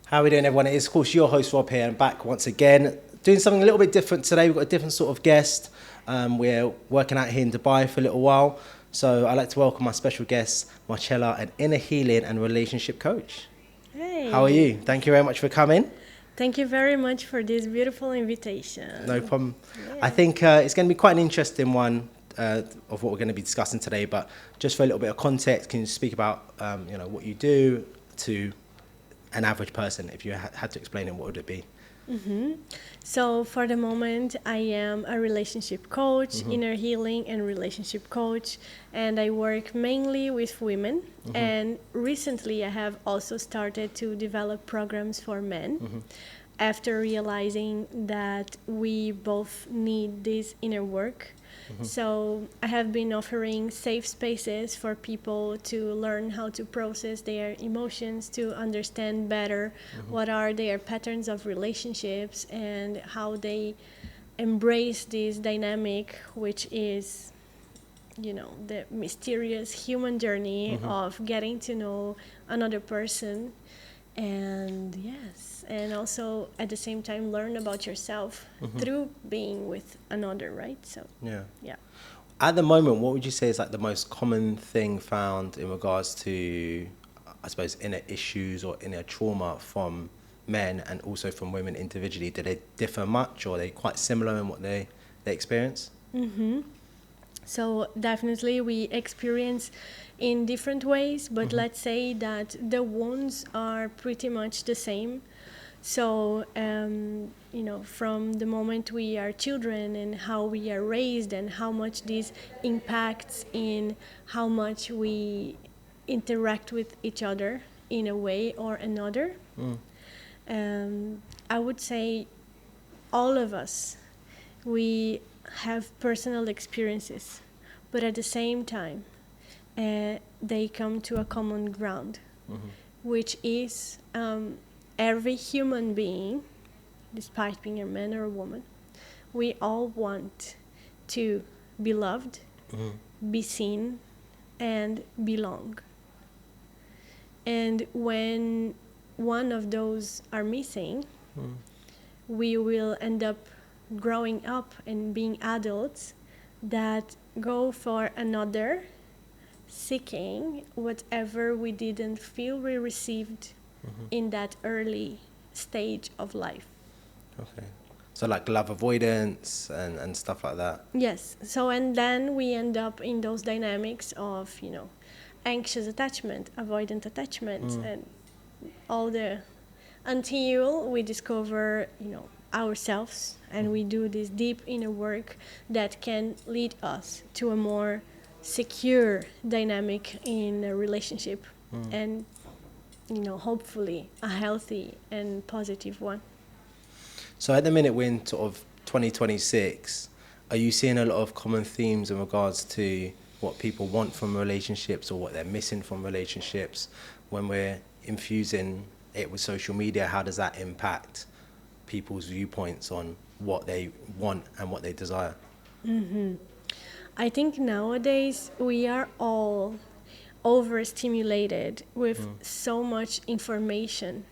How are we doing, everyone? It is, of course, your host, Rob, here, and back once again, doing something a little bit different today. We've got a different sort of guest. We're working out here in Dubai for a little while. So I'd like to welcome my special guest, Marcela, an inner healing and relationship coach. Hey. How are you? Thank you very much for coming. Thank you very much for this beautiful invitation. No problem. Yeah. I think it's going to be quite an interesting one of what we're going to be discussing today. But just for a little bit of context, can you speak about what you do to an average person? If you had to explain it, what would it be? Mm-hmm. So for the moment, I am a relationship coach, inner healing and relationship coach, and I work mainly with women. And recently, I have also started to develop programs for men after realizing that we both need this inner work. So I have been offering safe spaces for people to learn how to process their emotions, to understand better what are their patterns of relationships and how they embrace this dynamic, which is, the mysterious human journey of getting to know another person. And yes, and also at the same time learn about yourself through being with another, right? So yeah. At the moment, what would you say is like the most common thing found in regards to, I suppose, inner issues or inner trauma from men and also from women individually? Do they differ much, or are they quite similar in what they experience? So definitely we experience in different ways, but let's say that the wounds are pretty much the same. So, from the moment we are children and how we are raised and how much this impacts in how much we interact with each other in a way or another. I would say all of us, we have personal experiences, but at the same time, they come to a common ground, which is every human being, despite being a man or a woman, we all want to be loved, be seen, and belong. And when one of those are missing, we will end up growing up and being adults that go for another, seeking whatever we didn't feel we received in that early stage of life. Okay. So like love avoidance and stuff like that. Yes. So, and then we end up in those dynamics of, anxious attachment, avoidant attachment, and all the, until we discover, ourselves, and we do this deep inner work that can lead us to a more secure dynamic in a relationship and hopefully a healthy and positive one. So at the minute we're in sort of 2026, are you seeing a lot of common themes in regards to what people want from relationships or what they're missing from relationships? When we're infusing it with social media, how does that impact people's viewpoints on what they want and what they desire? I think nowadays we are all overstimulated with so much information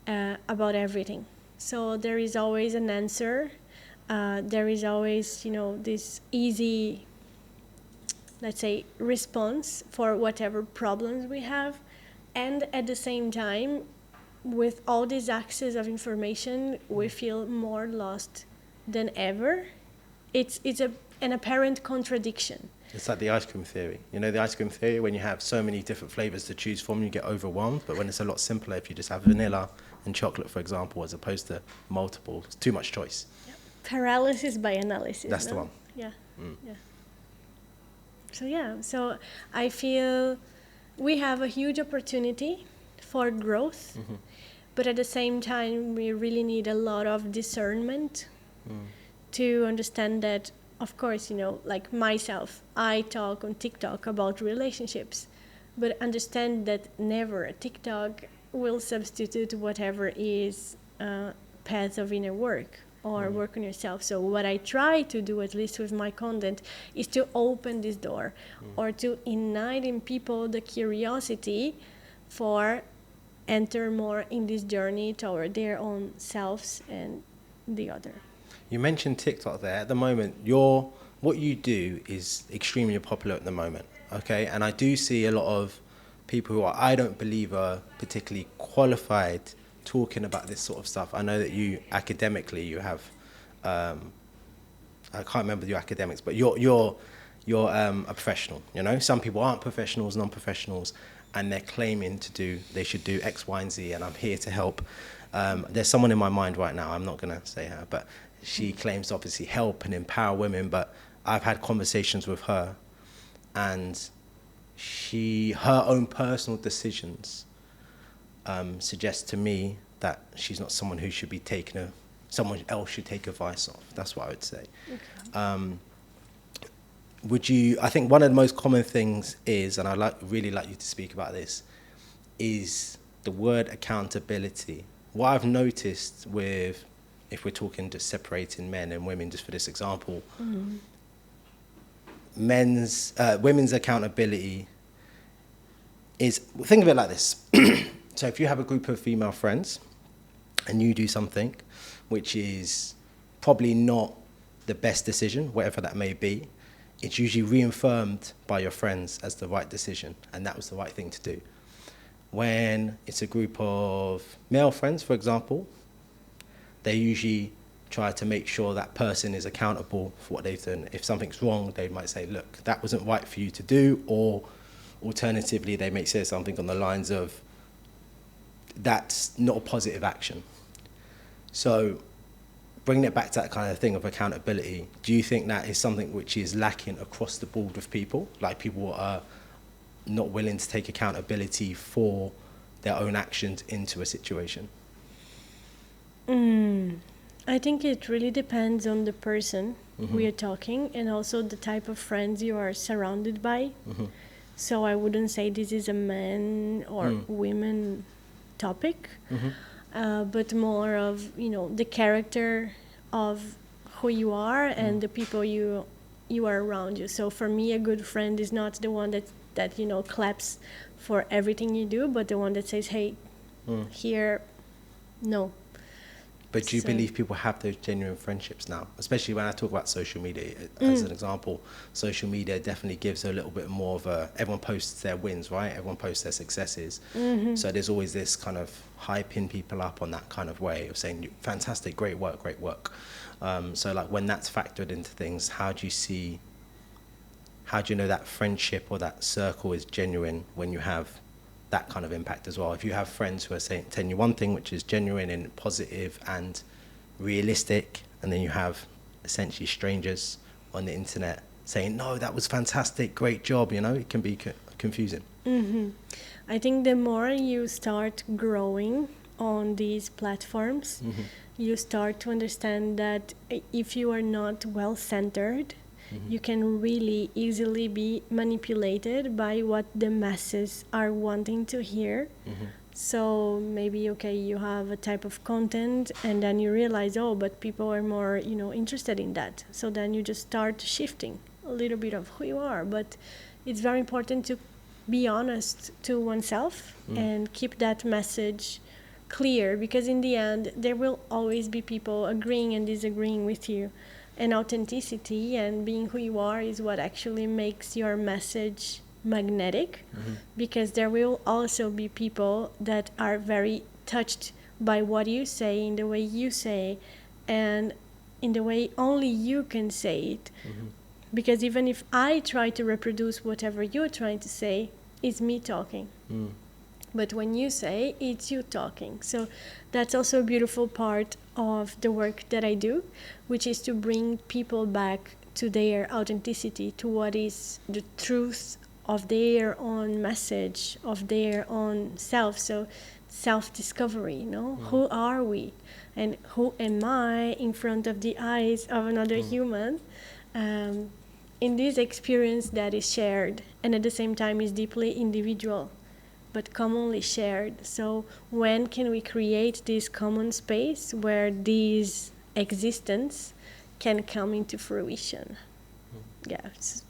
about everything. So there is always an answer. There is always, this easy, let's say, response for whatever problems we have. And at the same time, with all this access of information, we feel more lost than ever. It's an apparent contradiction. It's like the ice cream theory. You know the ice cream theory, when you have so many different flavors to choose from, you get overwhelmed. But when it's a lot simpler, if you just have vanilla and chocolate, for example, as opposed to multiple, it's too much choice. Yep. Paralysis by analysis. That's the one. Yeah. So I feel we have a huge opportunity for growth, but at the same time, we really need a lot of discernment to understand that, of course, like myself, I talk on TikTok about relationships, but understand that never a TikTok will substitute whatever is path of inner work or work on yourself. So what I try to do, at least with my content, is to open this door or to ignite in people the curiosity for enter more in this journey toward their own selves and the other. You mentioned TikTok there. At the moment, what you do is extremely popular at the moment, okay? And I do see a lot of people who I don't believe are particularly qualified talking about this sort of stuff. I know that you academically you have, I can't remember your academics, but you're a professional. You know, some people aren't professionals, non-professionals, and they're claiming they should do X, Y, and Z, and I'm here to help. There's someone in my mind right now. I'm not gonna say her, but she claims to obviously help and empower women. But I've had conversations with her, and her own personal decisions suggest to me that she's not someone who should be someone else should take advice off. That's what I would say. Okay. I think one of the most common things is, and really like you to speak about this, is the word accountability. What I've noticed if we're talking just separating men and women, just for this example, women's accountability is, think of it like this. So if you have a group of female friends and you do something which is probably not the best decision, whatever that may be, it's usually reaffirmed by your friends as the right decision, and that was the right thing to do. When it's a group of male friends, for example, they usually try to make sure that person is accountable for what they've done. If something's wrong, they might say, look, that wasn't right for you to do, or alternatively, they may say something on the lines of, that's not a positive action. So bringing it back to that kind of thing of accountability, do you think that is something which is lacking across the board with people? Like people are not willing to take accountability for their own actions into a situation? I think it really depends on the person we are talking, and also the type of friends you are surrounded by. So I wouldn't say this is a man or women topic, but more of, the character of who you are and the people you are around you. So for me, a good friend is not the one that claps for everything you do, but the one that says, hey, here, no. But do you believe people have those genuine friendships now? Especially when I talk about social media, as an example, social media definitely gives a little bit more of everyone posts their wins, right? Everyone posts their successes. So there's always this kind of hyping people up on that kind of way of saying, fantastic, great work, great work. So like when that's factored into things, how do you know that friendship or that circle is genuine when you have that kind of impact as well? If you have friends who are telling you one thing which is genuine and positive and realistic, and then you have essentially strangers on the internet saying, no, that was fantastic, great job, it can be confusing. I think the more you start growing on these platforms, you start to understand that if you are not well-centered, you can really easily be manipulated by what the masses are wanting to hear. So maybe, you have a type of content and then you realize, but people are more, interested in that. So then you just start shifting a little bit of who you are. But it's very important to be honest to oneself and keep that message clear, because in the end, there will always be people agreeing and disagreeing with you. And authenticity and being who you are is what actually makes your message magnetic, because there will also be people that are very touched by what you say, in the way you say, and in the way only you can say it. Because even if I try to reproduce whatever you're trying to say, it's me talking. But when you say, it's you talking. So that's also a beautiful part of the work that I do, which is to bring people back to their authenticity, to what is the truth of their own message, of their own self. So self-discovery, Who are we? And who am I in front of the eyes of another human? In this experience that is shared and at the same time is deeply individual, but commonly shared. So when can we create this common space where this existence can come into fruition? Yes.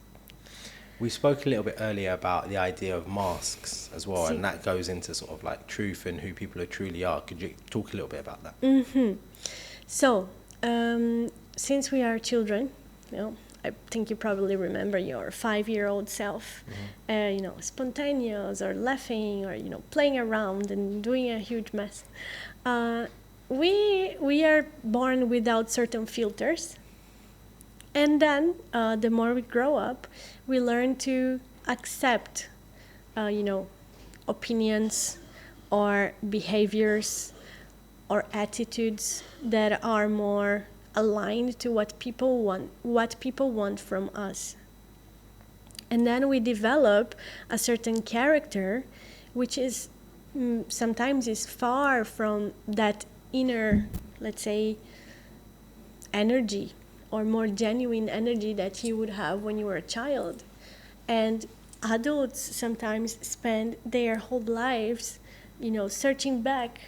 We spoke a little bit earlier about the idea of masks as well, and that goes into sort of like truth and who people truly are. Could you talk a little bit about that? So, since we are children, I think you probably remember your 5-year-old self, spontaneous or laughing or, playing around and doing a huge mess. We are born without certain filters. And then the more we grow up, we learn to accept, opinions or behaviors or attitudes that are more aligned to what people want from us. And then we develop a certain character, which is sometimes is far from that inner, let's say, energy or more genuine energy that you would have when you were a child. And adults sometimes spend their whole lives, searching back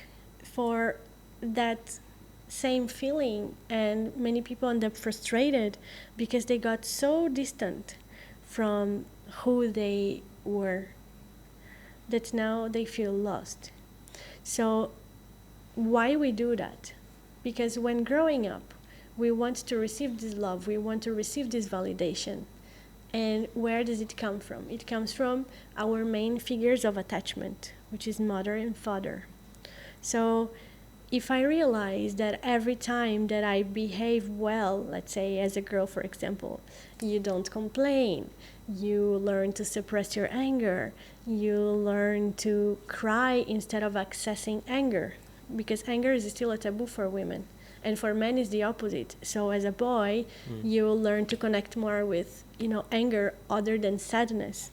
for that same feeling, and many people end up frustrated because they got so distant from who they were that now they feel lost. So why we do that? Because when growing up, we want to receive this love, we want to receive this validation. And where does it come from? It comes from our main figures of attachment, which is mother and father. So if I realize that every time that I behave well, let's say as a girl, for example, you don't complain, you learn to suppress your anger, you learn to cry instead of accessing anger, because anger is still a taboo for women. And for men it's the opposite. So as a boy, you will learn to connect more with, anger other than sadness.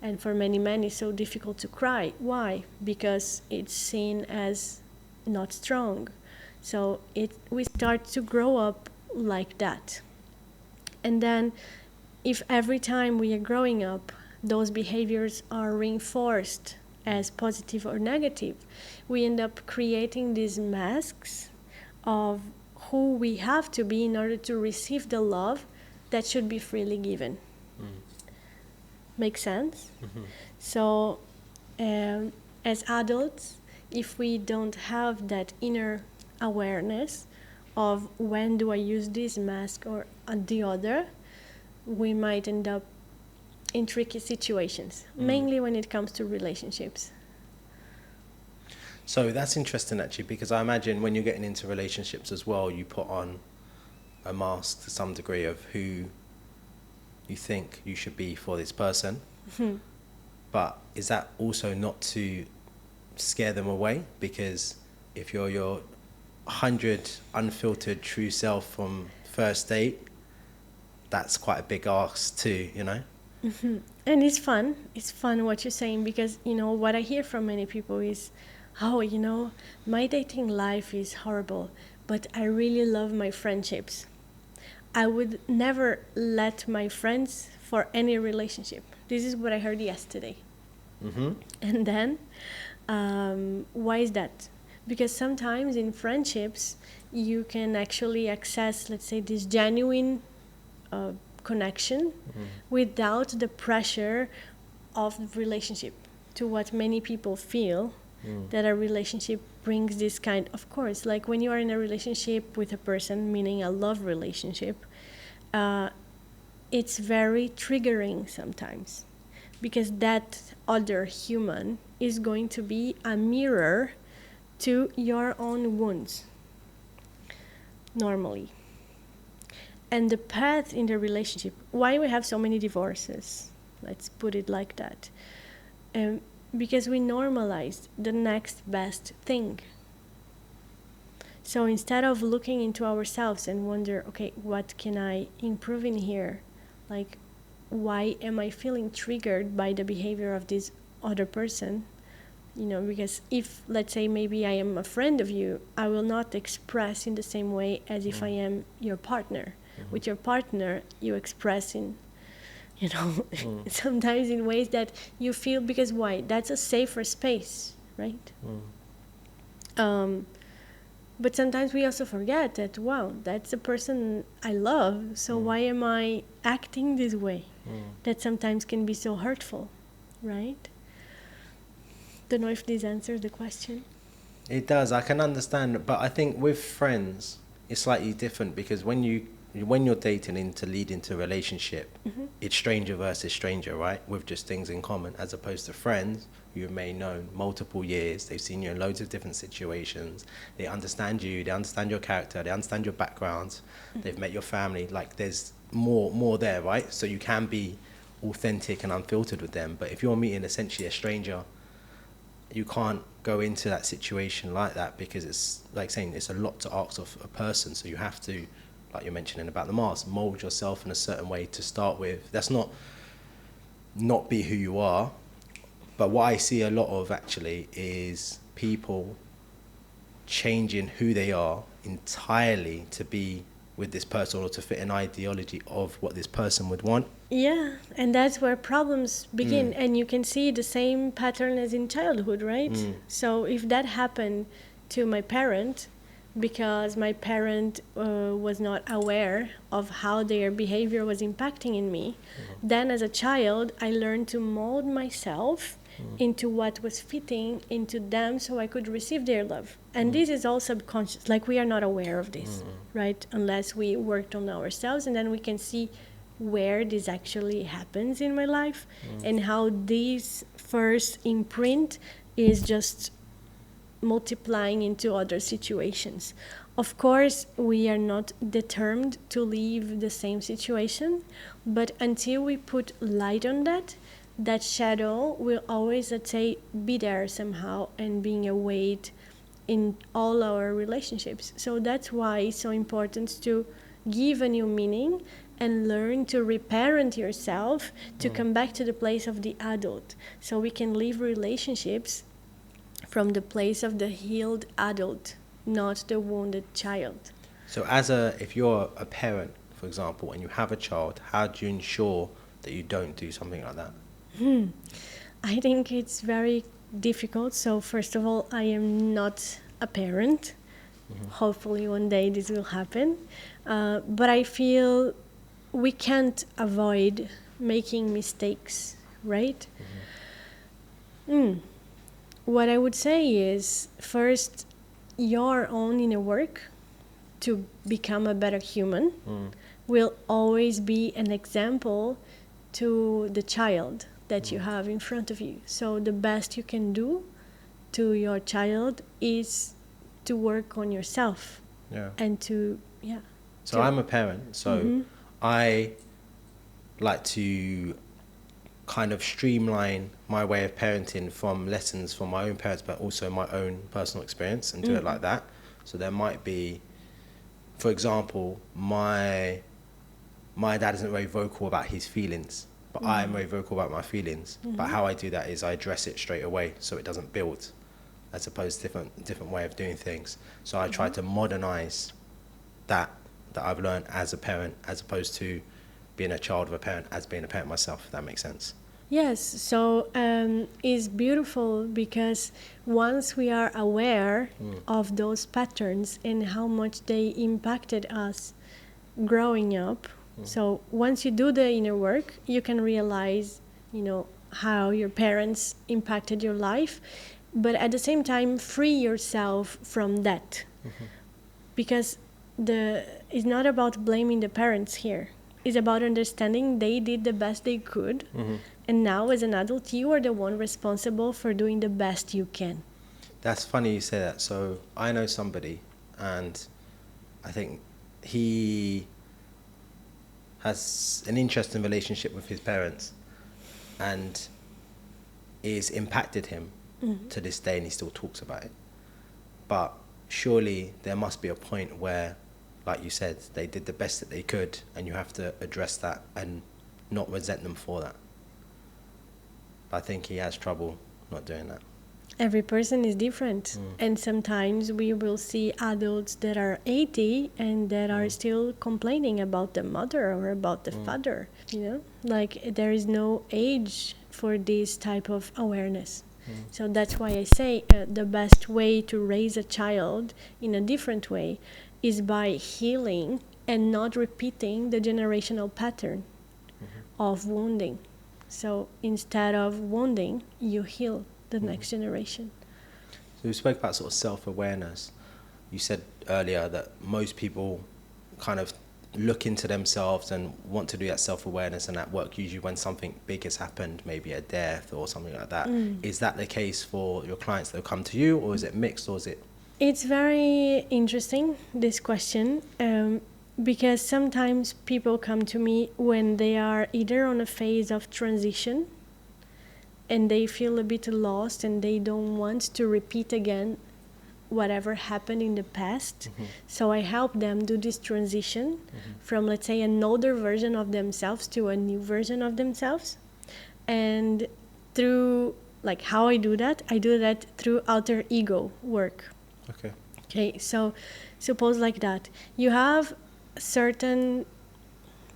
And for many men it's so difficult to cry. Why? Because it's seen as not strong. So we start to grow up like that. And then if every time we are growing up, those behaviors are reinforced as positive or negative, we end up creating these masks of who we have to be in order to receive the love that should be freely given. Make sense? So as adults, if we don't have that inner awareness of when do I use this mask or the other, we might end up in tricky situations, mainly when it comes to relationships. So that's interesting, actually, because I imagine when you're getting into relationships as well, you put on a mask to some degree of who you think you should be for this person. But is that also not to scare them away? Because if you're your 100 unfiltered true self from first date, that's quite a big ask too, And it's fun what you're saying, because what I hear from many people is, my dating life is horrible, but I really love my friendships. I would never let my friends for any relationship. This is what I heard yesterday. And then why is that? Because sometimes in friendships you can actually access, let's say, this genuine connection without the pressure of relationship, to what many people feel that a relationship brings this kind. Of course, like when you are in a relationship with a person, meaning a love relationship, it's very triggering sometimes, because that other human is going to be a mirror to your own wounds normally. And the path in the relationship, why we have so many divorces, let's put it like that, because we normalized the next best thing. So instead of looking into ourselves and wonder, okay, what can I improve in here? Like, why am I feeling triggered by the behavior of this other person? Because if, let's say, maybe I am a friend of you, I will not express in the same way as if I am your partner. With your partner, you express in, sometimes in ways that you feel, because why? That's a safer space, right? But sometimes we also forget that, wow, that's a person I love, so why am I acting this way? That sometimes can be so hurtful, right? Don't know if this answers the question. It does. I can understand, but I think with friends, it's slightly different because when you're dating into lead into a relationship, it's stranger versus stranger, right? With just things in common, as opposed to friends you may know multiple years. They've seen you in loads of different situations. They understand you. They understand your character. They understand your background. They've met your family. Like there's more there, right? So you can be authentic and unfiltered with them. But if you're meeting essentially a stranger, you can't go into that situation like that because it's like saying it's a lot to ask of a person. So you have to, like you're mentioning about the mask, mold yourself in a certain way to start with. That's not be who you are. But what I see a lot of actually is people changing who they are entirely to be with this person or to fit an ideology of what this person would want. Yeah, and that's where problems begin. And you can see the same pattern as in childhood, right? So if that happened to my parent, because my parent was not aware of how their behavior was impacting in me, then as a child, I learned to mold myself into what was fitting into them so I could receive their love. And this is all subconscious, like we are not aware of this, right? Unless we worked on ourselves, and then we can see where this actually happens in my life and how this first imprint is just multiplying into other situations. Of course, we are not determined to leave the same situation, but until we put light on that, that shadow will always, let's say, be there somehow and being a weight in all our relationships. So that's why it's so important to give a new meaning and learn to reparent yourself to come back to the place of the adult, so we can live relationships from the place of the healed adult, not the wounded child. So if you're a parent, for example, and you have a child, how do you ensure that you don't do something like that? I think it's very difficult. So first of all, I am not a parent. Hopefully one day this will happen. But I feel we can't avoid making mistakes, right? What I would say is, first, your own inner work to become a better human will always be an example to the child that you have in front of you. So the best you can do to your child is to work on yourself. And So I'm a parent, so I like to kind of streamline my way of parenting from lessons from my own parents, but also my own personal experience, and do it like that. So there might be, for example, my dad isn't very vocal about his feelings, but I am very vocal about my feelings. But how I do that is I address it straight away so it doesn't build, as opposed to different way of doing things. So I try to modernize that I've learned as a parent, as opposed to being a child of a parent as being a parent myself, if that makes sense. Yes, so it's beautiful because once we are aware of those patterns and how much they impacted us growing up, so once you do the inner work, you can realize, how your parents impacted your life, but at the same time, free yourself from that. Because it's not about blaming the parents here. It's about understanding they did the best they could. And now, as an adult, you are the one responsible for doing the best you can. That's funny you say that. So I know somebody, and I think he has an interesting relationship with his parents, and it's impacted him to this day, and he still talks about it. But surely there must be a point where, like you said, they did the best that they could, and you have to address that and not resent them for that. I think he has trouble not doing that. Every person is different. And sometimes we will see adults that are 80 and that are still complaining about the mother or about the father. Like there is no age for this type of awareness. So that's why I say the best way to raise a child in a different way is by healing and not repeating the generational pattern of wounding. So instead of wounding, you heal the next generation. So we spoke about sort of self-awareness. You said earlier that most people kind of look into themselves and want to do that self-awareness and that work usually when something big has happened, maybe a death or something like that. Is that the case for your clients that come to you, or is it mixed, or is it? It's very interesting, this question, because sometimes people come to me when they are either on a phase of transition and they feel a bit lost and they don't want to repeat again whatever happened in the past. So I help them do this transition from, let's say, an older version of themselves to a new version of themselves. And through, like, how I do that through alter ego work. Okay, so suppose like that. You have certain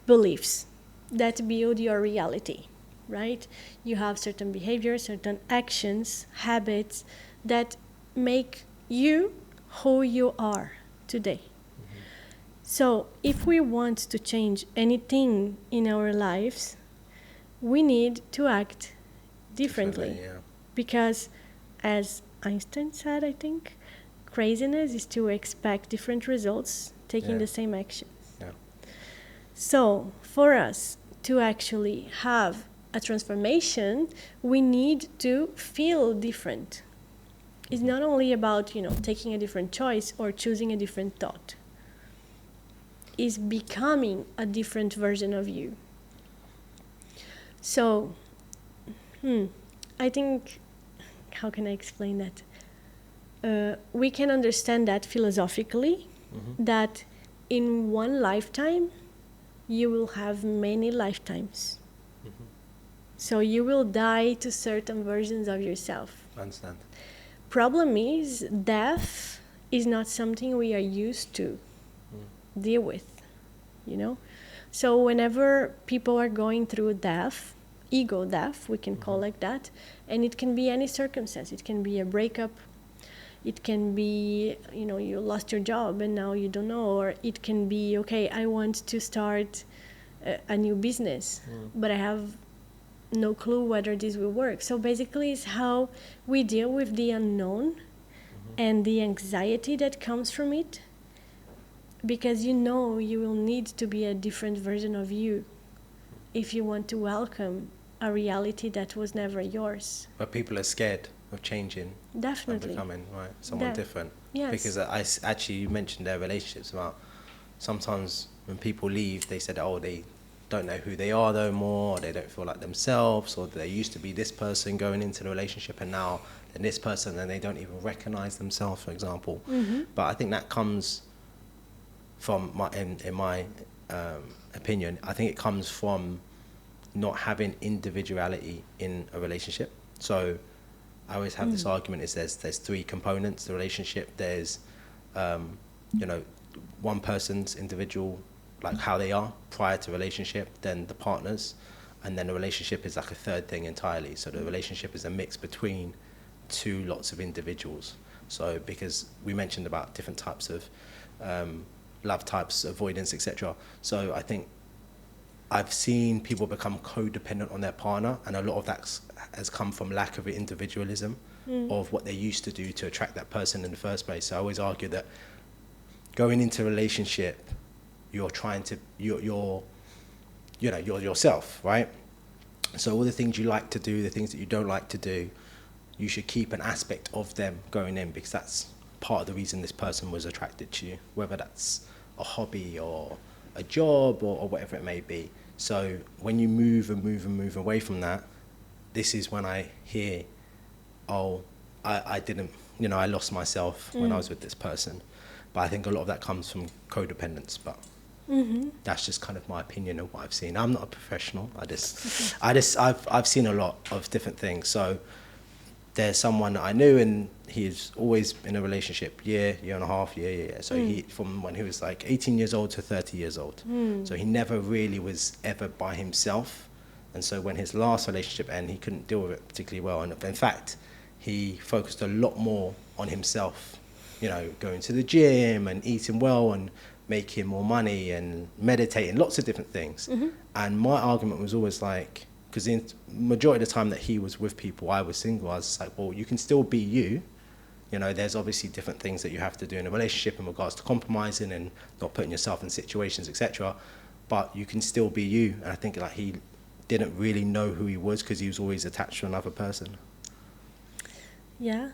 beliefs that build your reality, right? You have certain behaviors, certain actions, habits that make you who you are today. So if we want to change anything in our lives, we need to act differently. Because as Einstein said, I think, craziness is to expect different results taking the same actions. So for us to actually have a transformation, we need to feel different. It's not only about, taking a different choice or choosing a different thought. It's becoming a different version of you. So, I think, how can I explain that? We can understand that philosophically, that in one lifetime, you will have many lifetimes. So you will die to certain versions of yourself. I understand. Problem is, death is not something we are used to deal with, So whenever people are going through death, ego death, we can call like that, and it can be any circumstance. It can be a breakup. It can be, you lost your job and now you don't know. Or it can be, okay, I want to start a new business, but I have no clue whether this will work. So basically it's how we deal with the unknown and the anxiety that comes from it, because you will need to be a different version of you if you want to welcome a reality that was never yours. But people are scared of changing. Definitely. And becoming someone different. Yes. Because you mentioned their relationships, about sometimes when people leave, they said, they don't know who they are no more, or they don't feel like themselves, or they used to be this person going into the relationship and now they're this person and they don't even recognize themselves, for example. But I think that comes from, in my opinion, I think it comes from not having individuality in a relationship. So I always have this argument, is there's three components to the relationship. There's one person's individual, like how they are prior to relationship, then the partners, and then the relationship is like a third thing entirely. So the relationship is a mix between two lots of individuals. So because we mentioned about different types of love types, avoidance, etc. So I think I've seen people become codependent on their partner, and a lot of that has come from lack of individualism of what they used to do to attract that person in the first place. So I always argue that going into a relationship, you're trying to, you're yourself, right? So all the things you like to do, the things that you don't like to do, you should keep an aspect of them going in, because that's part of the reason this person was attracted to you, whether that's a hobby or a job or whatever it may be. So when you move away from that, this is when I hear, I didn't, I lost myself when I was with this person. But I think a lot of that comes from codependence, but that's just kind of my opinion of what I've seen. I'm not a professional. I've seen a lot of different things. So there's someone that I knew, and he's always in a relationship, year and a half. So he, from when he was like 18 years old to 30 years old. So he never really was ever by himself. And so when his last relationship ended, he couldn't deal with it particularly well. And in fact, he focused a lot more on himself, you know, going to the gym and eating well and making more money and meditating, lots of different things. And my argument was always like, because in majority of the time that he was with people, I was single. I was like, well, you can still be you. You know, there's obviously different things that you have to do in a relationship in regards to compromising and not putting yourself in situations, etc. But you can still be you. And I think like he didn't really know who he was because he was always attached to another person. Yeah.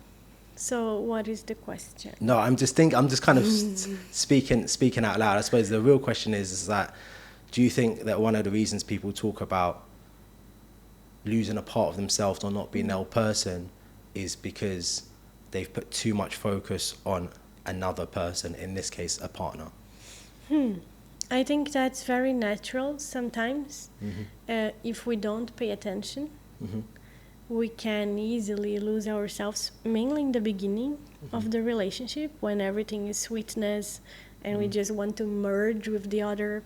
So what is the question? No, I'm just kind of speaking out loud. I suppose the real question is that, do you think that one of the reasons people talk about losing a part of themselves or not being a whole person is because they've put too much focus on another person, in this case, a partner? I think that's very natural sometimes. If we don't pay attention, we can easily lose ourselves, mainly in the beginning of the relationship, when everything is sweetness and we just want to merge with the other.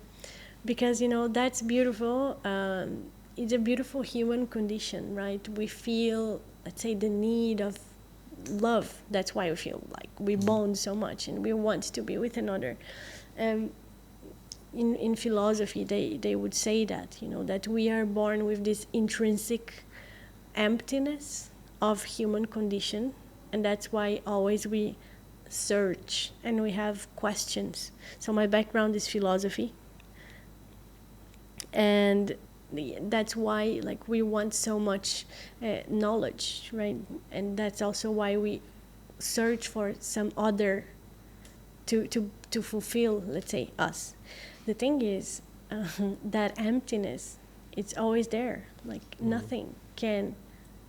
Because, you know, that's beautiful. It's a beautiful human condition, right? We feel, let's say, the need of love. That's why we feel like we bond so much and we want to be with another. In philosophy, they would say that, you know, that we are born with this intrinsic emptiness of human condition, and that's why always we search and we have questions. So my background is philosophy, and that's why like we want so much knowledge, right? And that's also why we search for some other to fulfill, let's say, us. The thing is, that emptiness, it's always there. Like nothing can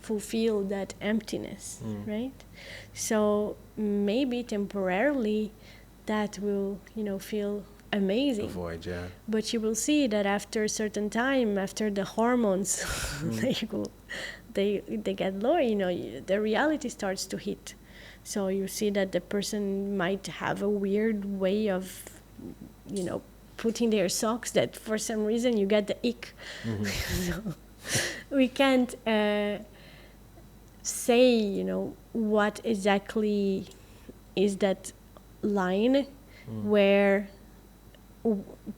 fulfill that emptiness, right? So maybe temporarily that will, you know, feel amazing. Avoid, yeah. But you will see that after a certain time, after the hormones they get lower, you know, the reality starts to hit. So you see that the person might have a weird way of, you know, putting their socks that for some reason you get the ick. So we can't say, you know, what exactly is that line where,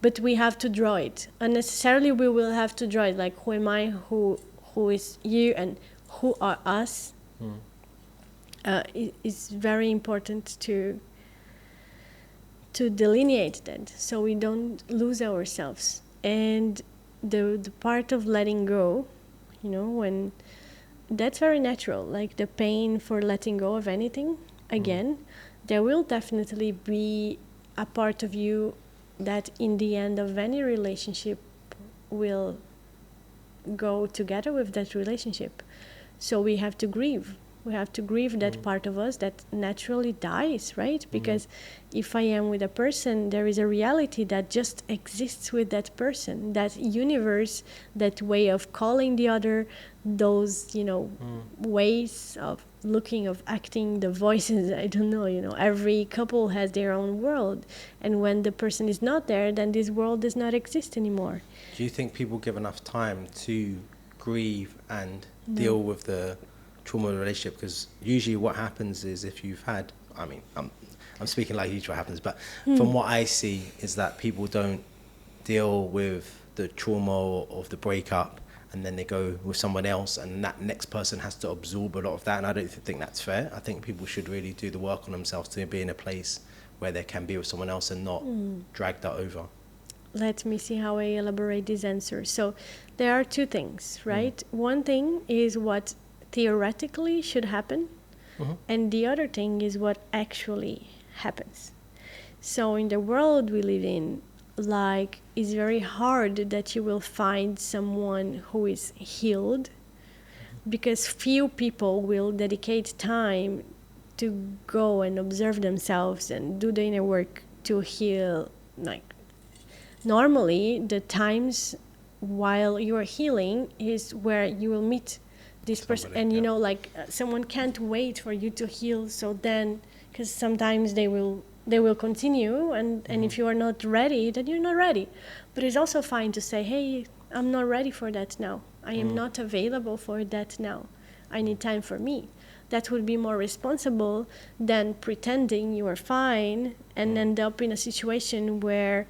but we have to draw it. Unnecessarily we will have to draw it, like who am I, who is you, and who are us. It's very important to delineate that so we don't lose ourselves. And the part of letting go, you know, when that's very natural, like the pain for letting go of anything, again, there will definitely be a part of you that in the end of any relationship will go together with that relationship. So we have to grieve. We have to grieve that part of us that naturally dies, right? Because if I am with a person, there is a reality that just exists with that person, that universe, that way of calling the other, those, you know, ways of looking, of acting, the voices, I don't know, you know, every couple has their own world. And when the person is not there, then this world does not exist anymore. Do you think people give enough time to grieve and deal with the trauma of the relationship? Because usually what happens is, if you've had, I mean, I'm speaking like usually what happens, but from what I see is that people don't deal with the trauma of the breakup and then they go with someone else and that next person has to absorb a lot of that, and I don't think that's fair. I think people should really do the work on themselves to be in a place where they can be with someone else and not drag that over. Let me see how I elaborate this answer. So there are two things, right? One thing is what theoretically should happen, and the other thing is what actually happens. So in the world we live in, like, it's very hard that you will find someone who is healed, because few people will dedicate time to go and observe themselves and do the inner work to heal. Like, normally the times while you are healing is where you will meet this person, and you know, like someone can't wait for you to heal, so then, because sometimes they will continue, and if you are not ready, then you're not ready. But it's also fine to say, hey, I'm not ready for that now, I am not available for that now, I need time for me. that would be more responsible than pretending you are fine and end up in a situation where,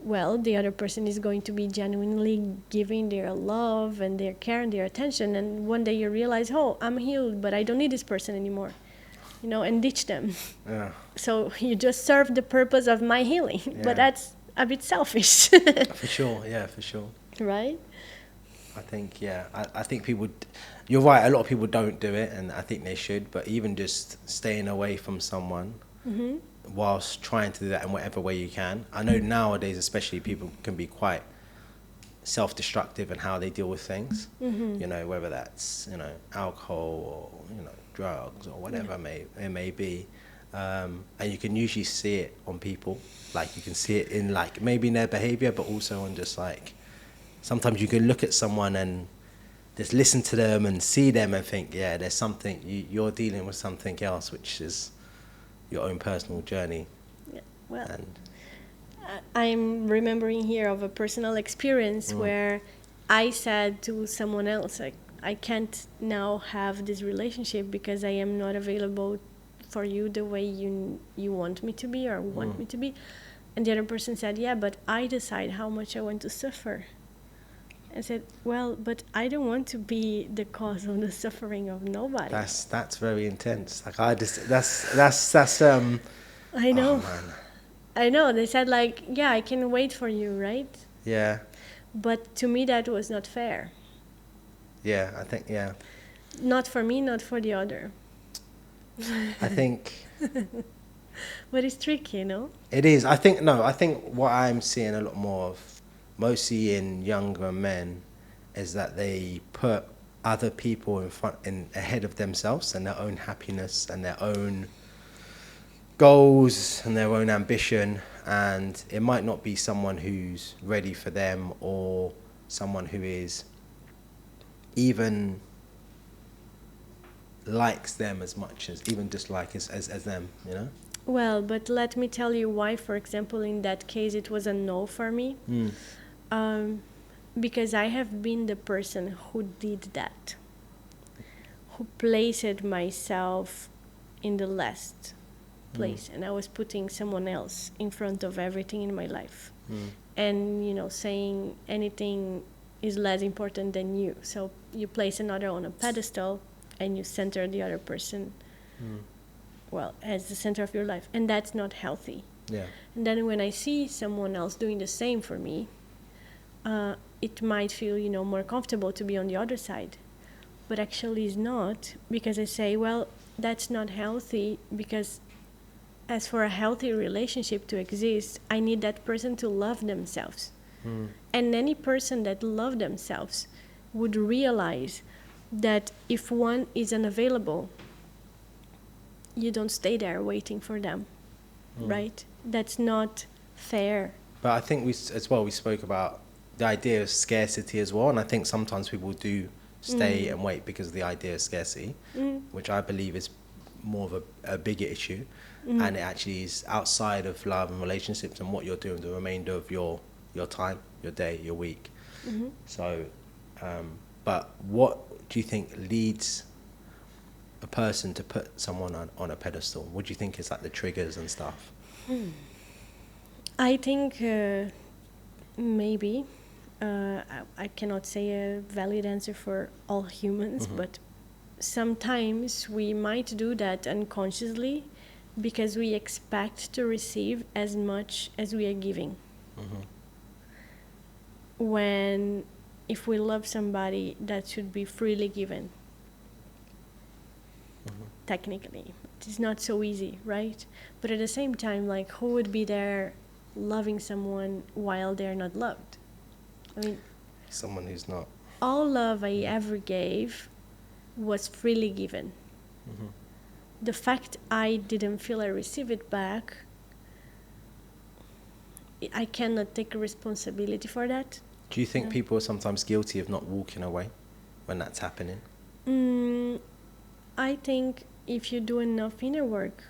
well, the other person is going to be genuinely giving their love and their care and their attention, and one day you realize, oh, I'm healed, but I don't need this person anymore, and ditch them. Yeah. So you just serve the purpose of my healing, but that's a bit selfish. For sure, yeah, for sure. Right? I think, I think people, you're right, a lot of people don't do it, and I think they should, but even just staying away from someone whilst trying to do that in whatever way you can. I know nowadays, especially, people can be quite self-destructive in how they deal with things, whether that's, alcohol or, drugs or whatever it may be. And you can usually see it on people, like you can see it in like maybe in their behavior, but also on just like, sometimes you can look at someone and just listen to them and see them and think, yeah, there's something, you're dealing with something else, which is your own personal journey. Yeah. Well, I'm remembering here of a personal experience where I said to someone else, like, I can't now have this relationship because I am not available for you the way you want me to be or want me to be. And the other person said, yeah, but I decide how much I want to suffer. I said, well, but I don't want to be the cause of the suffering of nobody. That's very intense. Like I just that's I know. Oh, man. I know. They said like, yeah, I can wait for you, right? Yeah. But to me that was not fair. Yeah, I think Not for me, not for the other. I think But it's tricky, It is. I think what I'm seeing a lot more of, mostly in younger men, is that they put other people ahead of themselves and their own happiness and their own goals and their own ambition, and it might not be someone who's ready for them or someone who is even likes them as much as even dislike as them, Well, but let me tell you why, for example, in that case it was a no for me. Because I have been the person who did that, who placed myself in the last place, and I was putting someone else in front of everything in my life, and saying anything is less important than you. So you place another on a pedestal and you center the other person as the center of your life, and that's not healthy. And then when I see someone else doing the same for me, it might feel more comfortable to be on the other side, but actually it's not, because I say, well, that's not healthy, because as for a healthy relationship to exist, I need that person to love themselves. And any person that loves themselves would realize that if one is unavailable, you don't stay there waiting for them, right? That's not fair. But I think we spoke about the idea of scarcity as well, and I think sometimes people do stay and wait because of the idea of scarcity, which I believe is more of a bigger issue, and it actually is outside of love and relationships and what you're doing the remainder of your time, your day, your week. So, but what do you think leads a person to put someone on a pedestal? What do you think is like the triggers and stuff? I think maybe I cannot say a valid answer for all humans, but sometimes we might do that unconsciously because we expect to receive as much as we are giving. When if we love somebody, that should be freely given. Technically, it's not so easy, right? But at the same time, like, who would be there loving someone while they're not loved? I mean, someone who's not. All love I ever gave was freely given. The fact I didn't feel I received it back, I cannot take responsibility for that. Do you think people are sometimes guilty of not walking away when that's happening? I think if you do enough inner work,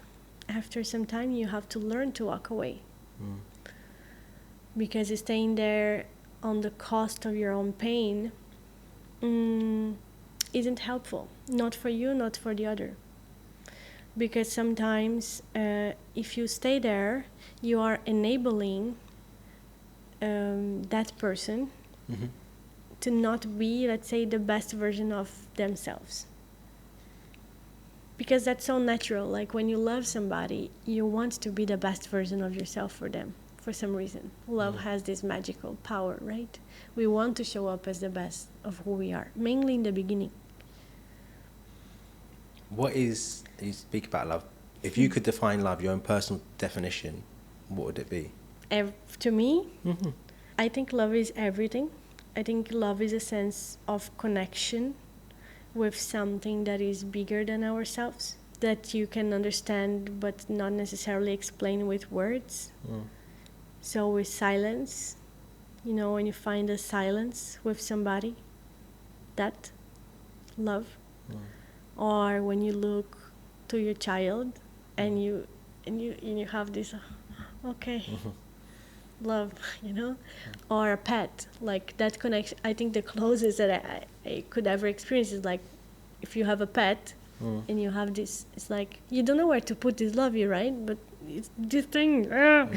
after some time you have to learn to walk away. Because staying there on the cost of your own pain isn't helpful. Not for you, not for the other. because sometimes if you stay there, you are enabling that person to not be, let's say, the best version of themselves. Because that's so natural. Like when you love somebody, you want to be the best version of yourself for them for some reason. Love has this magical power, right? We want to show up as the best of who we are, mainly in the beginning. You speak about love. If you could define love, your own personal definition, what would it be? To me, I think love is everything. I think love is a sense of connection with something that is bigger than ourselves, that you can understand but not necessarily explain with words. So with silence, when you find a silence with somebody, that love. Or when you look to your child and you have this love, or a pet, like that connection. I think the closest that I could ever experience is like if you have a pet and you have this, it's like you don't know where to put this love, right? But it's this thing. I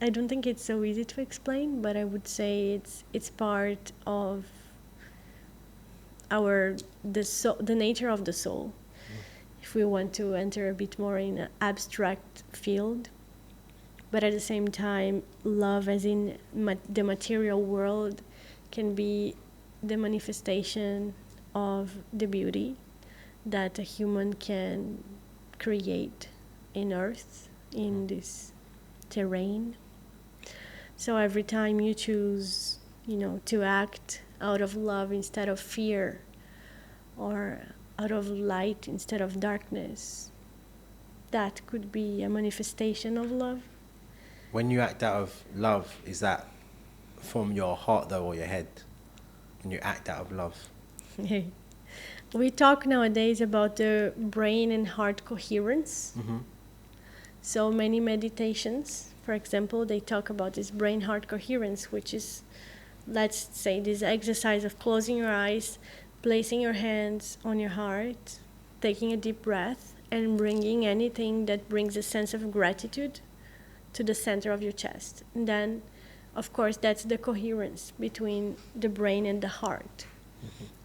don't think it's so easy to explain, but I would say it's part of the nature of the soul. If we want to enter a bit more in an abstract field, but at the same time, love as in the material world can be the manifestation of the beauty that a human can create in earth, in this terrain. So every time you choose, to act out of love instead of fear, or out of light instead of darkness, that could be a manifestation of love. When you act out of love, is that from your heart though, or your head? When you act out of love? We talk nowadays about the brain and heart coherence. So many meditations, for example, they talk about this brain-heart coherence, which is, let's say, this exercise of closing your eyes, placing your hands on your heart, taking a deep breath, and bringing anything that brings a sense of gratitude to the center of your chest. And then, of course, that's the coherence between the brain and the heart.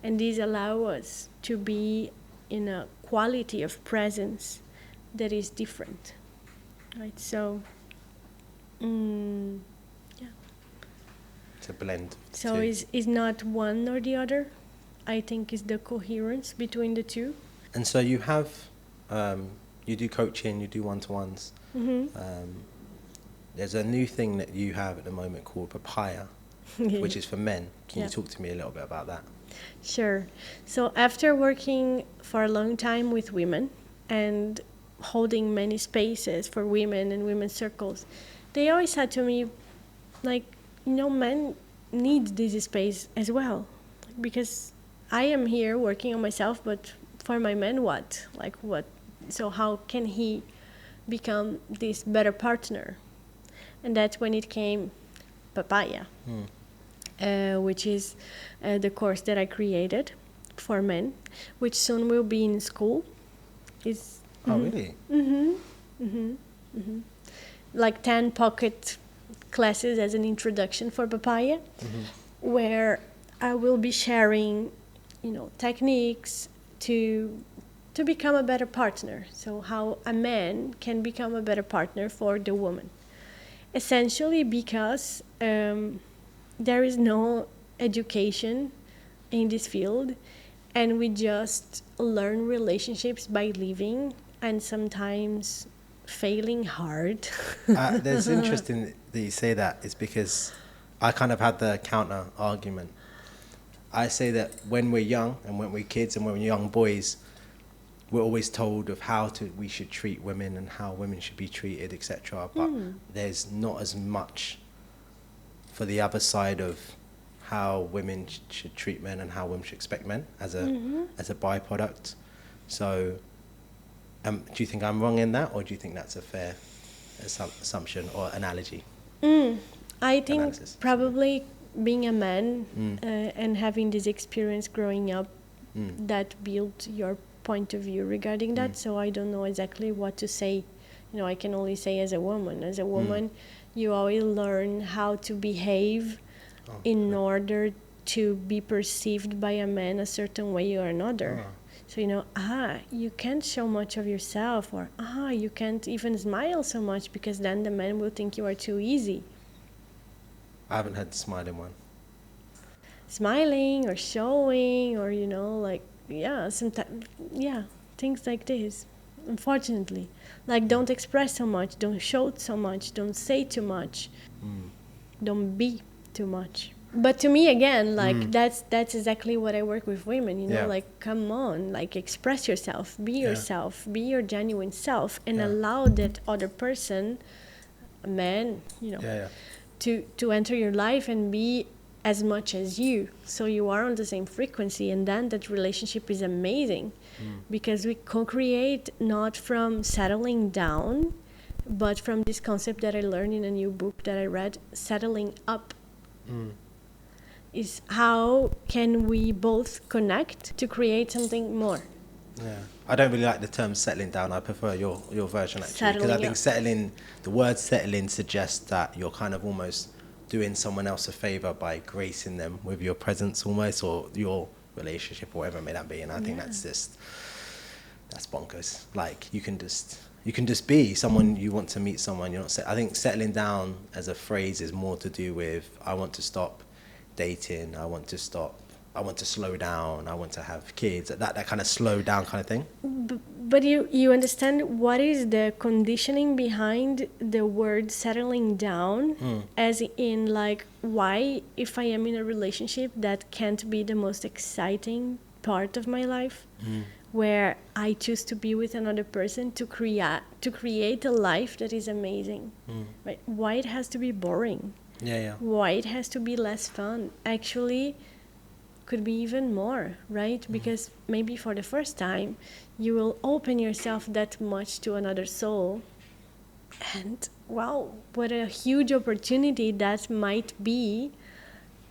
And these allow us to be in a quality of presence that is different. Right? So, It's a blend. So is not one or the other. I think is the coherence between the two. And so you have, you do coaching, you do one-to-ones. There's a new thing that you have at the moment called Papaya, which is for men. Can you talk to me a little bit about that? Sure. So after working for a long time with women and holding many spaces for women and women's circles, they always said to me, like, men need this space as well. Because I am here working on myself, but for my man, what? Like, what? So how can he become this better partner? And that's when it came Papaya, which is the course that I created for men, which soon will be in school. Oh, really? Like 10 pocket classes as an introduction for Papaya, where I will be sharing, techniques to become a better partner. So how a man can become a better partner for the woman. Essentially because there is no education in this field, and we just learn relationships by living and sometimes failing hard. There's interesting that you say that. It's because I kind of had the counter argument. I say that when we're young and when we're kids and when we're young boys, we're always told of we should treat women and how women should be treated, etc. But there's not as much for the other side of how women should treat men and how women should expect men as a byproduct. So do you think I'm wrong in that, or do you think that's a fair assumption or analogy? I think probably being a man and having this experience growing up that built your point of view regarding that. So I don't know exactly what to say. You know, I can only say as a woman, you always learn how to behave in order to be perceived by a man a certain way or another. So, you know, you can't show much of yourself, or you can't even smile so much, because then the man will think you are too easy. I haven't had the smiling one. Smiling or showing, or, you know, like, sometimes, things like this, unfortunately. Like, don't express so much, don't show so much, don't say too much, don't be too much. But to me, again, like, that's exactly what I work with women, you know, like, come on, like, express yourself, be yourself, be your genuine self, and allow that other person, a man, you know, to enter your life and be as much as you, so you are on the same frequency, and then that relationship is amazing, because we co-create not from settling down, but from this concept that I learned in a new book that I read, settling up. Is how can we both connect to create something more. I don't really like the term settling down. I prefer your version, actually, because I think the word settling suggests that you're kind of almost doing someone else a favor by gracing them with your presence, almost, or your relationship, or whatever it may that be. And I think that's bonkers. Like, you can just be someone. You want to meet someone, you're not I think settling down as a phrase is more to do with, I want to stop dating, I want to slow down, I want to have kids, that kind of slow down kind of thing. But you understand what is the conditioning behind the word settling down, as in, like, why, if I am in a relationship, that can't be the most exciting part of my life, where I choose to be with another person to create a life that is amazing, right? Why it has to be boring? Why it has to be less fun? Actually, could be even more, right? Because maybe for the first time, you will open yourself that much to another soul. And wow, what a huge opportunity that might be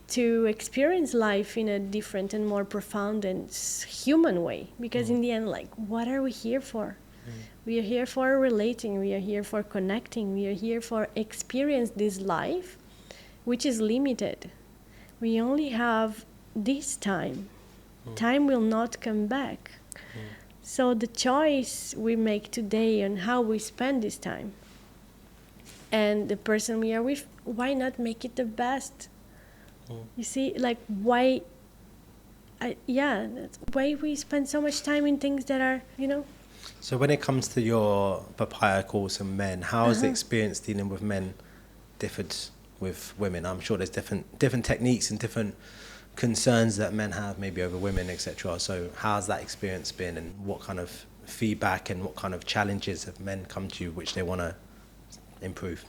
to experience life in a different and more profound and human way. Because in the end, like, what are we here for? We are here for relating, we are here for connecting, we are here for experience this life, which is limited. We only have this time. Time will not come back. So the choice we make today on how we spend this time, and the person we are with, why not make it the best? You see, like, why that's why we spend so much time in things that are, you know. So when it comes to your Papaya calls and men, how has the experience dealing with men differed with women? I'm sure there's different techniques and different concerns that men have, maybe over women, etc. So how's that experience been, and what kind of feedback and what kind of challenges have men come to you which they want to improve?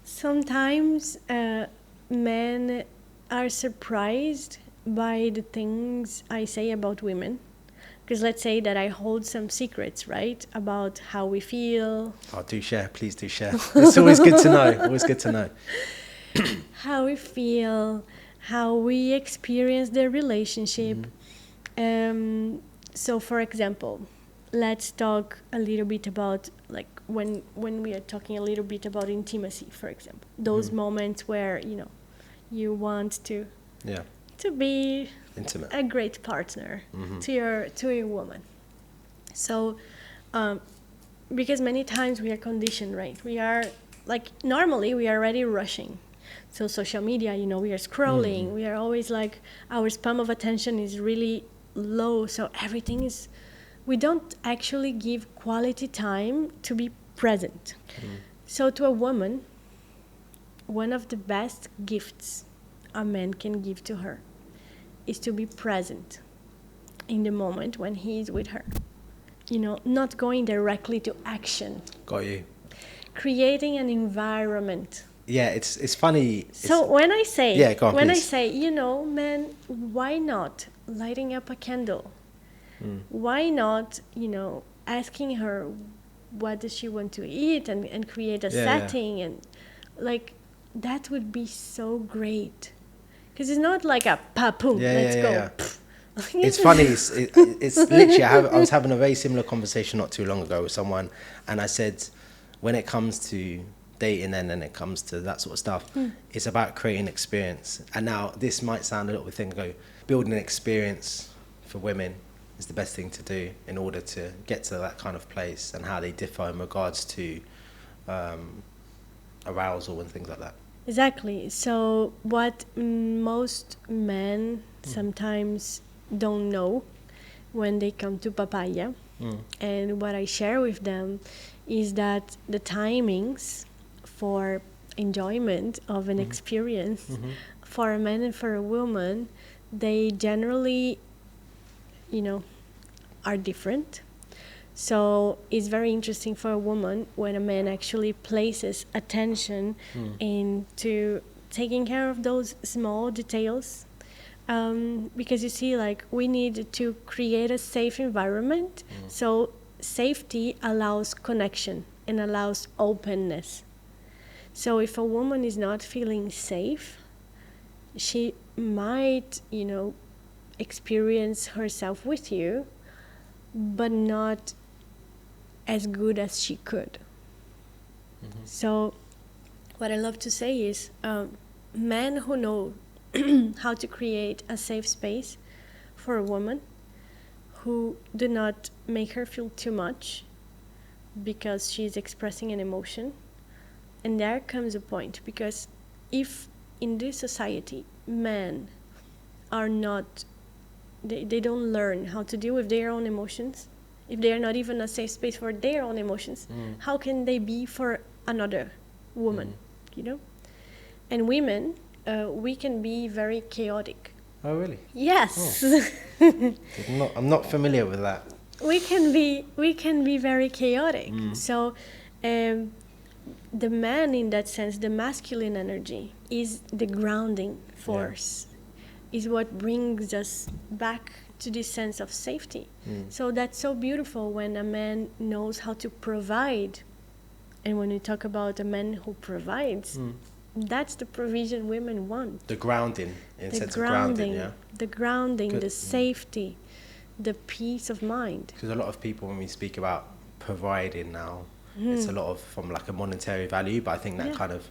Sometimes men are surprised by the things I say about women. Because let's say that I hold some secrets, right, about how we feel. Oh, do share, please do share. It's always good to know, always good to know. How we feel, how we experience the relationship. So, for example, let's talk a little bit about, like, when we are talking a little bit about intimacy, for example. Those moments where, you know, you want to be intimate, a great partner to your woman. So, because many times we are conditioned, right? We are, like, normally we are already rushing. So social media, you know, we are scrolling. We are always, like, our span of attention is really low. So everything is, we don't actually give quality time to be present. So to a woman, one of the best gifts a man can give to her is to be present in the moment when he is with her. You know, not going directly to action. Got you. Creating an environment. Yeah, it's funny. So when I say, please. I say, you know, man, why not lighting up a candle? Why not, you know, asking her what does she want to eat, and create a setting, and, like, that would be so great. Because it's not like a pa-poom, let's go. It's funny. It's literally. I was having a very similar conversation not too long ago with someone, and I said, when it comes to dating and then it comes to that sort of stuff, it's about creating experience. And now this might sound a little bit thing ago. Building an experience for women is the best thing to do in order to get to that kind of place, and how they differ in regards to arousal and things like that. Exactly. So what most men sometimes don't know when they come to Papaya, and what I share with them is that the timings for enjoyment of an experience for a man and for a woman, they generally, are different. So it's very interesting for a woman when a man actually places attention into taking care of those small details. Because you see, like, we need to create a safe environment. So safety allows connection and allows openness. So if a woman is not feeling safe, she might, experience herself with you, but not as good as she could. So what I love to say is men who know how to create a safe space for a woman, who do not make her feel too much because she's expressing an emotion. And there comes a point, because if in this society men are not, they don't learn how to deal with their own emotions, if they are not even a safe space for their own emotions, how can they be for another woman, And women, we can be very chaotic. Oh, really? Yes. I'm not familiar with that. We can be very chaotic. So the man, in that sense, the masculine energy is the grounding force, is what brings us back to this sense of safety. So that's so beautiful when a man knows how to provide. And when we talk about a man who provides, that's the provision women want. The grounding, in sense of grounding, yeah? The grounding, the safety, the peace of mind. Because a lot of people, when we speak about providing now, it's a lot of from like a monetary value, but I think that kind of,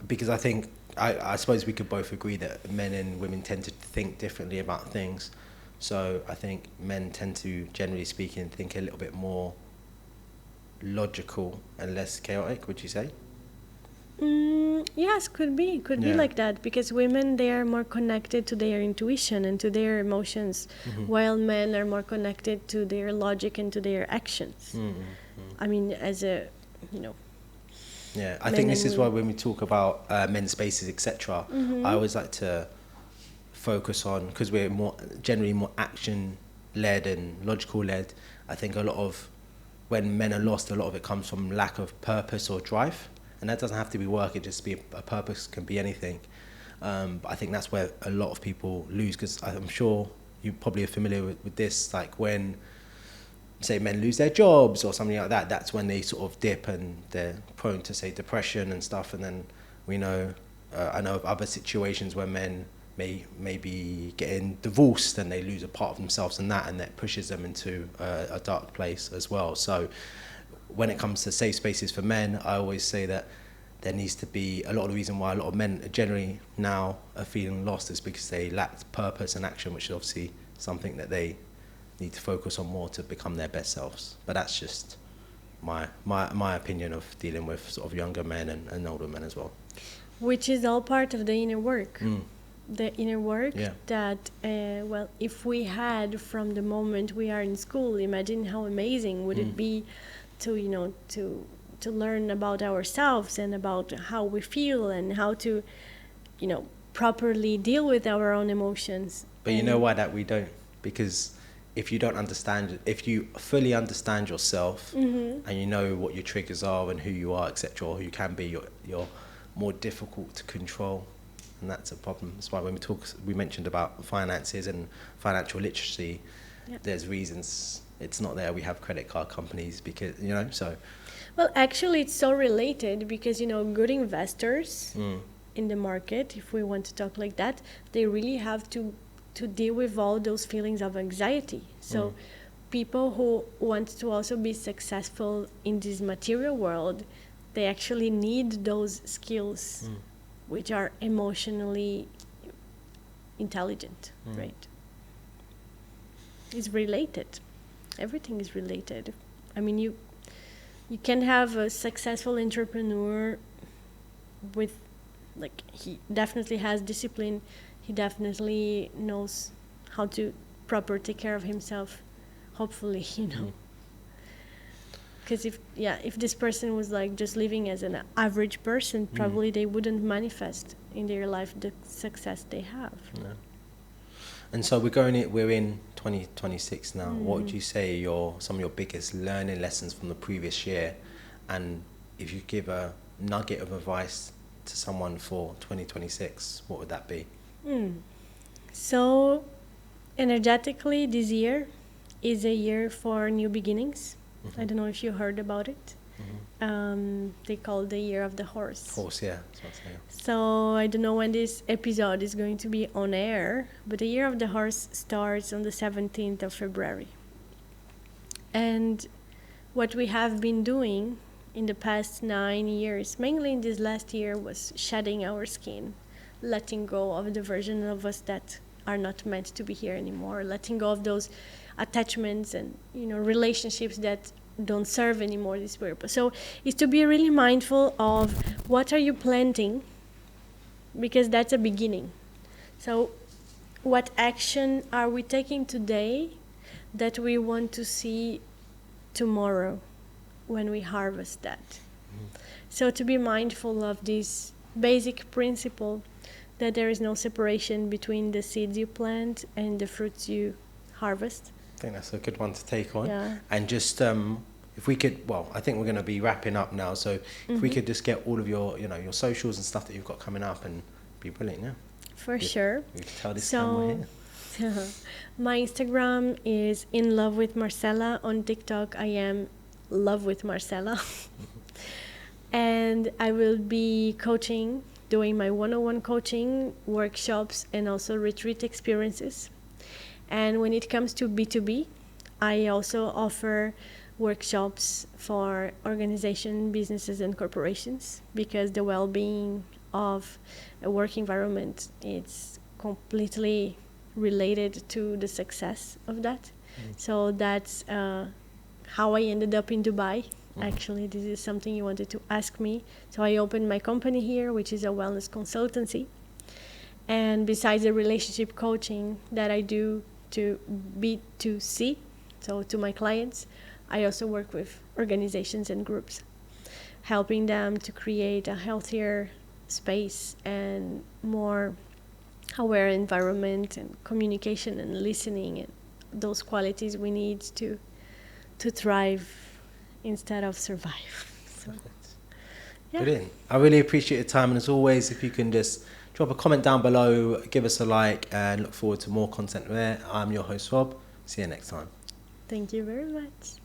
because I think, I suppose we could both agree that men and women tend to think differently about things. So I think men tend to, generally speaking, think a little bit more logical and less chaotic, would you say? Yes, could be like that, because women, they are more connected to their intuition and to their emotions, while men are more connected to their logic and to their actions. I mean, as a, Yeah, I think this is why when we talk about men's spaces, etc., I always like to focus on, because we're generally more action-led and logical-led. I think a lot of, when men are lost, a lot of it comes from lack of purpose or drive. And that doesn't have to be work, it just be a purpose, can be anything. But I think that's where a lot of people lose, because I'm sure you probably are familiar with this, like when, say, men lose their jobs or something like that, that's when they sort of dip and they're prone to, say, depression and stuff. And then we know, I know of other situations where men may be getting divorced and they lose a part of themselves and that pushes them into a dark place as well. So when it comes to safe spaces for men, I always say that there needs to be, a lot of the reason why a lot of men generally now are feeling lost is because they lack purpose and action, which is obviously something that they need to focus on more to become their best selves. But that's just my opinion of dealing with sort of younger men and older men as well. Which is all part of the inner work. The inner work that, if we had from the moment we are in school, imagine how amazing would it be to learn about ourselves and about how we feel and how to, properly deal with our own emotions. But you know why that we don't? Because if you fully understand yourself and you know what your triggers are and who you are, etc., or who you can be, you're more difficult to control. And that's a problem. That's why when we mentioned about finances and financial literacy, there's reasons it's not there. We have credit card companies because, so. Well, actually, it's so related because, good investors in the market, if we want to talk like that, they really have to deal with all those feelings of anxiety. So people who want to also be successful in this material world, they actually need those skills which are emotionally intelligent, right? It's related. Everything is related. I mean, you can have a successful entrepreneur with, like, he definitely has discipline. He definitely knows how to proper take care of himself, hopefully, you know. Because if this person was like just living as an average person, probably they wouldn't manifest in their life the success they have. Yeah. And so we're in 2026 now. What would you say some of your biggest learning lessons from the previous year? And if you give a nugget of advice to someone for 2026, what would that be? So energetically, this year is a year for new beginnings. I don't know if you heard about it. They call it the year of the horse. Horse, yeah. That's what I'm saying. So I don't know when this episode is going to be on air, but the year of the horse starts on the 17th of February. And what we have been doing in the past 9 years, mainly in this last year, was shedding our skin, letting go of the version of us that are not meant to be here anymore, letting go of those attachments and, you know, relationships that don't serve anymore this purpose. So it's to be really mindful of what are you planting, because that's a beginning. So what action are we taking today that we want to see tomorrow when we harvest that? So to be mindful of this basic principle that there is no separation between the seeds you plant and the fruits you harvest. I think that's a good one to take on. Yeah. And just if we could, I think we're going to be wrapping up now. So if we could just get all of your, your socials and stuff that you've got coming up, and be brilliant, yeah. For sure. We can tell this camera here. My Instagram is In Love with Marcela. On TikTok, I am Love with Marcela. And I will be doing my one-on-one coaching, workshops, and also retreat experiences. And when it comes to B2B, I also offer workshops for organization, businesses, and corporations, because the well-being of a work environment is completely related to the success of that. So that's how I ended up in Dubai. Actually, this is something you wanted to ask me. So I opened my company here, which is a wellness consultancy. And besides the relationship coaching that I do to B2C, so to my clients, I also work with organizations and groups, helping them to create a healthier space and more aware environment and communication and listening, and those qualities we need to thrive instead of survive. So, yeah. Brilliant. I really appreciate your time, and as always, if you can just drop a comment down below, give us a like, and look forward to more content there. I'm your host, Rob. See you next time. Thank you very much.